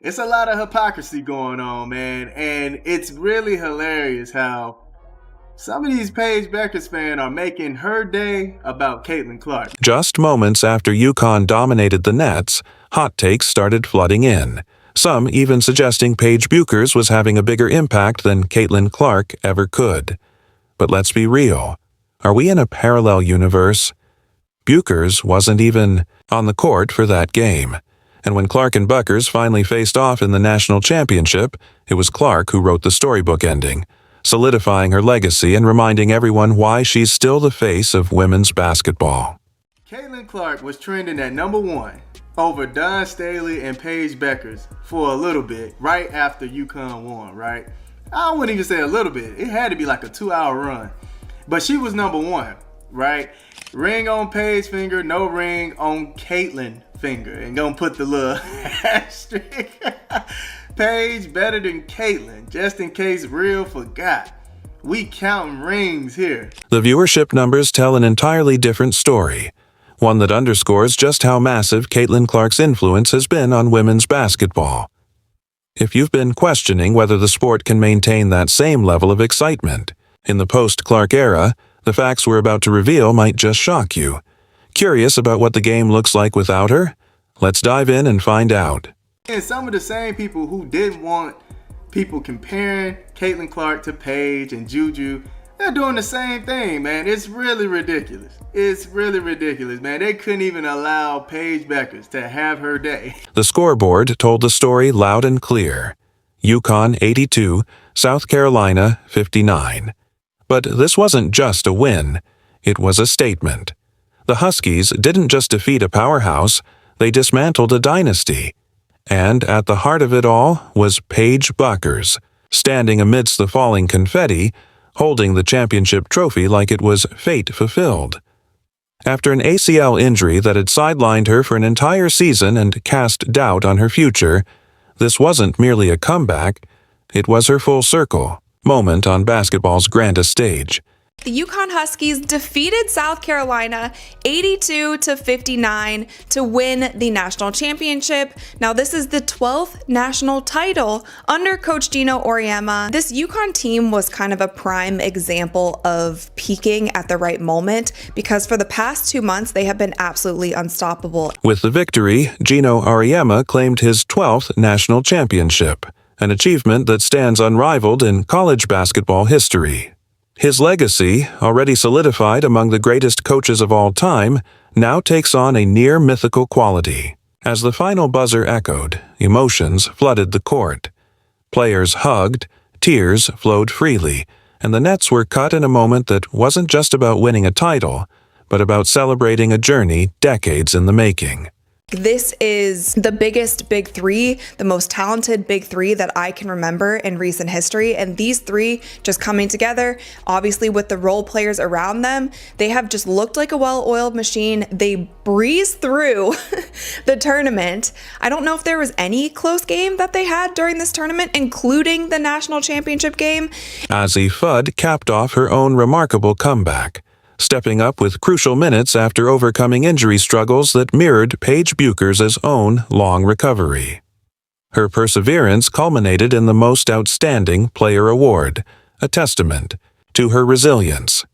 It's a lot of hypocrisy going on, man. And it's really hilarious how some of these Paige Bueckers fans are making her day about Caitlin Clark. Just moments after UConn dominated the Nets, hot takes started flooding in. Some even suggesting Paige Bueckers was having a bigger impact than Caitlin Clark ever could. But let's be real. Are we in a parallel universe? Bueckers wasn't even on the court for that game. And when Clark and Bueckers finally faced off in the national championship, it was Clark who wrote the storybook ending, solidifying her legacy and reminding everyone why she's still the face of women's basketball. Caitlin Clark was trending at #1 over Dawn Staley and Paige Bueckers for a little bit right after UConn won, right? I wouldn't even say a little bit. It had to be like a 2-hour run. But she was #1, right? Ring on Paige finger, no ring on Caitlin finger. And gonna put the little asterisk. Paige better than Caitlin, just in case Real forgot. We counting rings here. The viewership numbers tell an entirely different story, one that underscores just how massive Caitlin Clark's influence has been on women's basketball. If you've been questioning whether the sport can maintain that same level of excitement in the post-Clark era, the facts we're about to reveal might just shock you. Curious about what the game looks like without her? Let's dive in and find out. And some of the same people who didn't want people comparing Caitlin Clark to Paige and Juju, they're doing the same thing, man. It's really ridiculous. It's really ridiculous, man. They couldn't even allow Paige Bueckers to have her day. The scoreboard told the story loud and clear. UConn 82, South Carolina 59. But this wasn't just a win. It was a statement. The Huskies didn't just defeat a powerhouse, they dismantled a dynasty. And at the heart of it all was Paige Bueckers, standing amidst the falling confetti, holding the championship trophy like it was fate fulfilled. After an ACL injury that had sidelined her for an entire season and cast doubt on her future, this wasn't merely a comeback, it was her full circle moment on basketball's grandest stage. The UConn Huskies defeated South Carolina 82-59 to win the national championship. Now, this is the 12th national title under Coach Geno Auriemma. This UConn team was kind of a prime example of peaking at the right moment because for the past 2 months, they have been absolutely unstoppable. With the victory, Geno Auriemma claimed his 12th national championship, an achievement that stands unrivaled in college basketball history. His legacy, already solidified among the greatest coaches of all time, now takes on a near-mythical quality. As the final buzzer echoed, emotions flooded the court. Players hugged, tears flowed freely, and the nets were cut in a moment that wasn't just about winning a title, but about celebrating a journey decades in the making. This is the biggest big three, the most talented big three that I can remember in recent history. And these three just coming together, obviously with the role players around them, they have just looked like a well-oiled machine. They breezed through the tournament. I don't know if there was any close game that they had during this tournament, including the national championship game. Azzi Fudd capped off her own remarkable comeback, stepping up with crucial minutes after overcoming injury struggles that mirrored Paige Bueckers' own long recovery. Her perseverance culminated in the Most Outstanding Player Award, a testament to her resilience.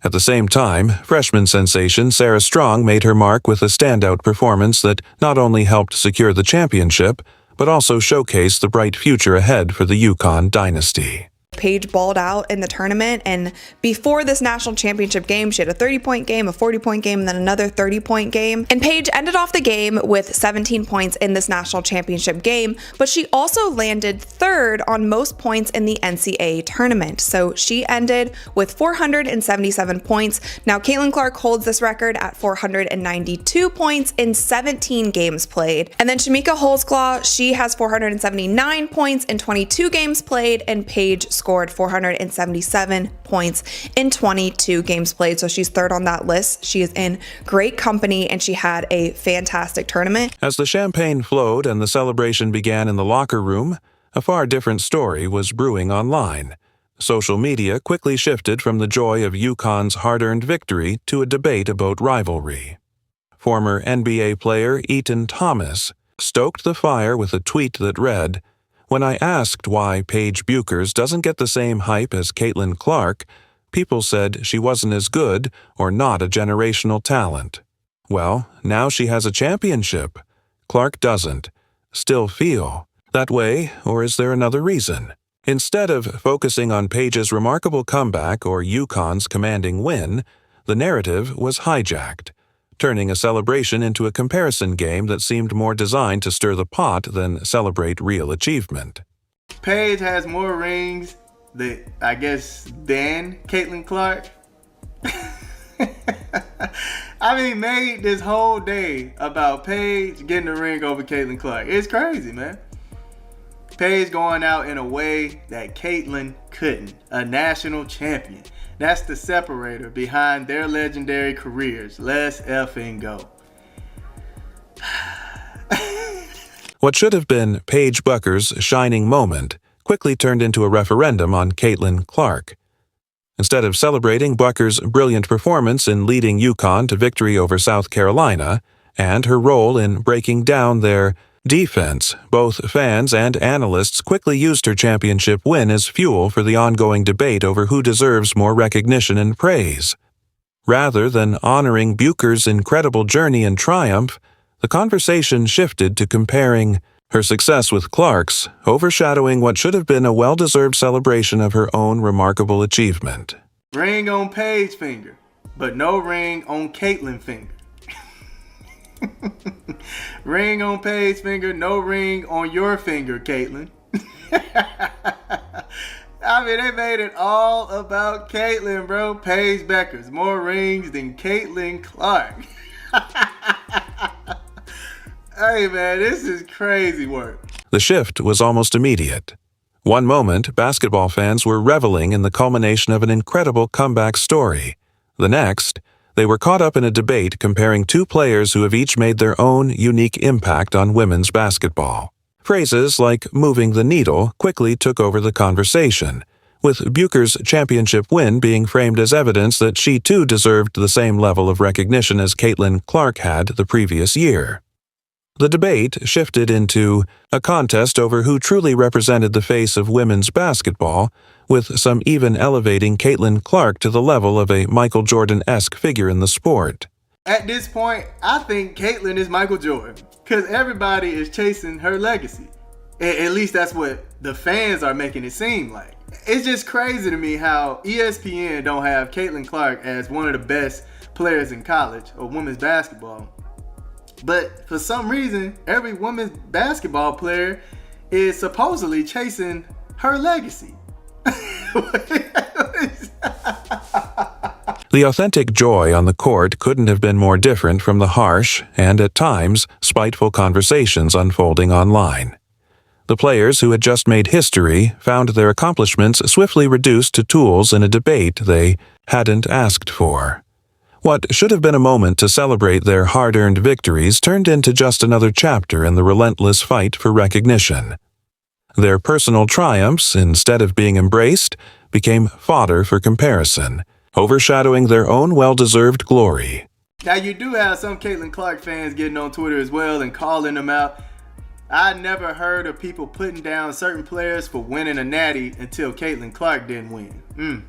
At the same time, freshman sensation Sarah Strong made her mark with a standout performance that not only helped secure the championship, but also showcased the bright future ahead for the UConn dynasty. Paige balled out in the tournament, and before this national championship game, she had a 30-point game, a 40-point game, and then another 30-point game. And Paige ended off the game with 17 points in this national championship game, but she also landed third on most points in the NCAA tournament. So she ended with 477 points. Now, Caitlin Clark holds this record at 492 points in 17 games played. And then Shamika Holdsclaw, she has 479 points in 22 games played, and Paige scored 477 points in 22 games played. So she's third on that list. She is in great company, and she had a fantastic tournament. As the champagne flowed and the celebration began in the locker room, a far different story was brewing online. Social media quickly shifted from the joy of UConn's hard-earned victory to a debate about rivalry. Former NBA player Eaton Thomas stoked the fire with a tweet that read, "When I asked why Paige Bueckers doesn't get the same hype as Caitlin Clark, people said she wasn't as good or not a generational talent. Well, now she has a championship. Clark doesn't. Still feel that way, or is there another reason?" Instead of focusing on Paige's remarkable comeback or UConn's commanding win, the narrative was hijacked, turning a celebration into a comparison game that seemed more designed to stir the pot than celebrate real achievement. Paige has more rings, than Caitlin Clark. I mean, made this whole day about Paige getting the ring over Caitlin Clark. It's crazy, man. Paige going out in a way that Caitlin couldn't. A national champion. That's the separator behind their legendary careers. Let's effing go. What should have been Paige Bueckers' shining moment quickly turned into a referendum on Caitlin Clark. Instead of celebrating Bueckers' brilliant performance in leading UConn to victory over South Carolina and her role in breaking down their defense, both fans and analysts quickly used her championship win as fuel for the ongoing debate over who deserves more recognition and praise. Rather than honoring Bueckers' incredible journey and triumph, the conversation shifted to comparing her success with Clark's, overshadowing what should have been a well-deserved celebration of her own remarkable achievement. Ring on Paige finger, but no ring on Caitlin finger. Ring on Paige finger, no ring on your finger, Caitlin. I mean, they made it all about Caitlin, bro. Paige Bueckers, more rings than Caitlin Clark. Hey, man, this is crazy work. The shift was almost immediate. One moment, basketball fans were reveling in the culmination of an incredible comeback story. The next, they were caught up in a debate comparing two players who have each made their own unique impact on women's basketball. Phrases like moving the needle quickly took over the conversation, with Bueckers' championship win being framed as evidence that she too deserved the same level of recognition as Caitlin Clark had the previous year. The debate shifted into a contest over who truly represented the face of women's basketball, with some even elevating Caitlin Clark to the level of a Michael Jordan-esque figure in the sport. At this point, I think Caitlin is Michael Jordan, because everybody is chasing her legacy. At least that's what the fans are making it seem like. It's just crazy to me how ESPN don't have Caitlin Clark as one of the best players in college or women's basketball. But for some reason, every women's basketball player is supposedly chasing her legacy. The authentic joy on the court couldn't have been more different from the harsh and, at times, spiteful conversations unfolding online. The players who had just made history found their accomplishments swiftly reduced to tools in a debate they hadn't asked for. What should have been a moment to celebrate their hard-earned victories turned into just another chapter in the relentless fight for recognition. Their personal triumphs, instead of being embraced, became fodder for comparison, overshadowing their own well-deserved glory. Now, you do have some Caitlin Clark fans getting on Twitter as well and calling them out. I never heard of people putting down certain players for winning a natty until Caitlin Clark didn't win.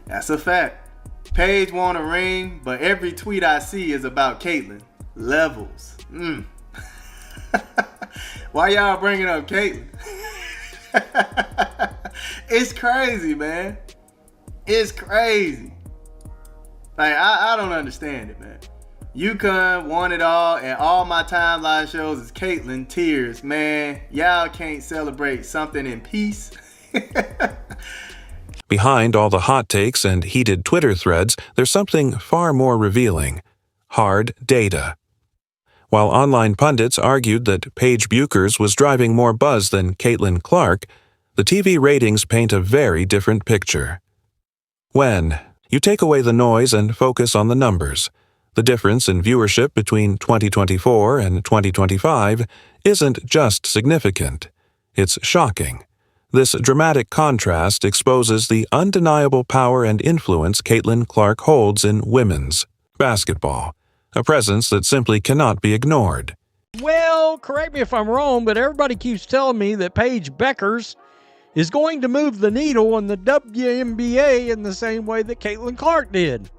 That's a fact. Paige won a ring, but every tweet I see is about Caitlin. Levels. Why y'all bringing up Caitlin? It's crazy, man. It's crazy. Like, I don't understand it, man. UConn won it all, and all my timeline shows is Caitlin tears. Man, y'all can't celebrate something in peace. Behind all the hot takes and heated Twitter threads, there's something far more revealing: hard data. While online pundits argued that Paige Bueckers was driving more buzz than Caitlin Clark, the TV ratings paint a very different picture. When you take away the noise and focus on the numbers, the difference in viewership between 2024 and 2025 isn't just significant, it's shocking. This dramatic contrast exposes the undeniable power and influence Caitlin Clark holds in women's basketball, a presence that simply cannot be ignored. Well, correct me if I'm wrong, but everybody keeps telling me that Paige Bueckers is going to move the needle on the WNBA in the same way that Caitlin Clark did.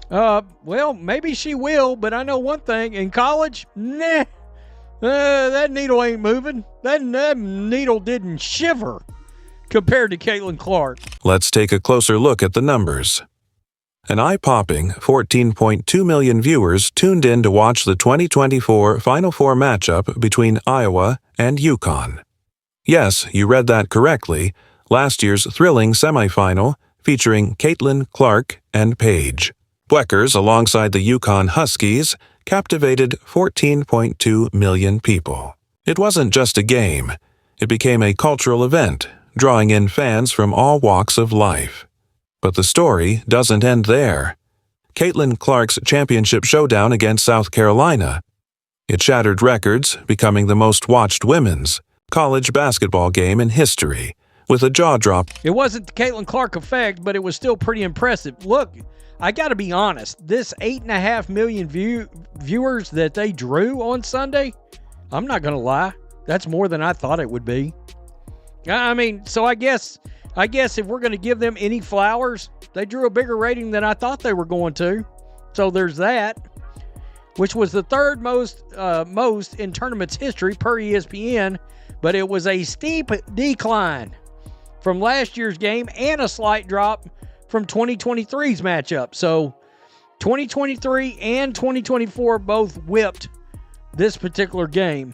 Well, maybe she will, but I know one thing. In college, that needle ain't moving. That needle didn't shiver compared to Caitlin Clark. Let's take a closer look at the numbers. An eye-popping 14.2 million viewers tuned in to watch the 2024 Final Four matchup between Iowa and UConn. Yes, you read that correctly. Last year's thrilling semifinal featuring Caitlin Clark and Paige Bueckers alongside the UConn Huskies captivated 14.2 million people. It wasn't just a game. It became a cultural event, drawing in fans from all walks of life. But the story doesn't end there. Caitlin Clark's championship showdown against South Carolina. It shattered records, becoming the most watched women's college basketball game in history, with a jaw drop. It wasn't the Caitlin Clark effect, but it was still pretty impressive. Look, I got to be honest. This 8.5 million viewers that they drew on Sunday, I'm not going to lie, that's more than I thought it would be. I mean, so I guess if we're going to give them any flowers, they drew a bigger rating than I thought they were going to. So there's that, which was the third most in tournament's history per ESPN, but it was a steep decline from last year's game and a slight drop from 2023's matchup. So 2023 and 2024 both whipped this particular game.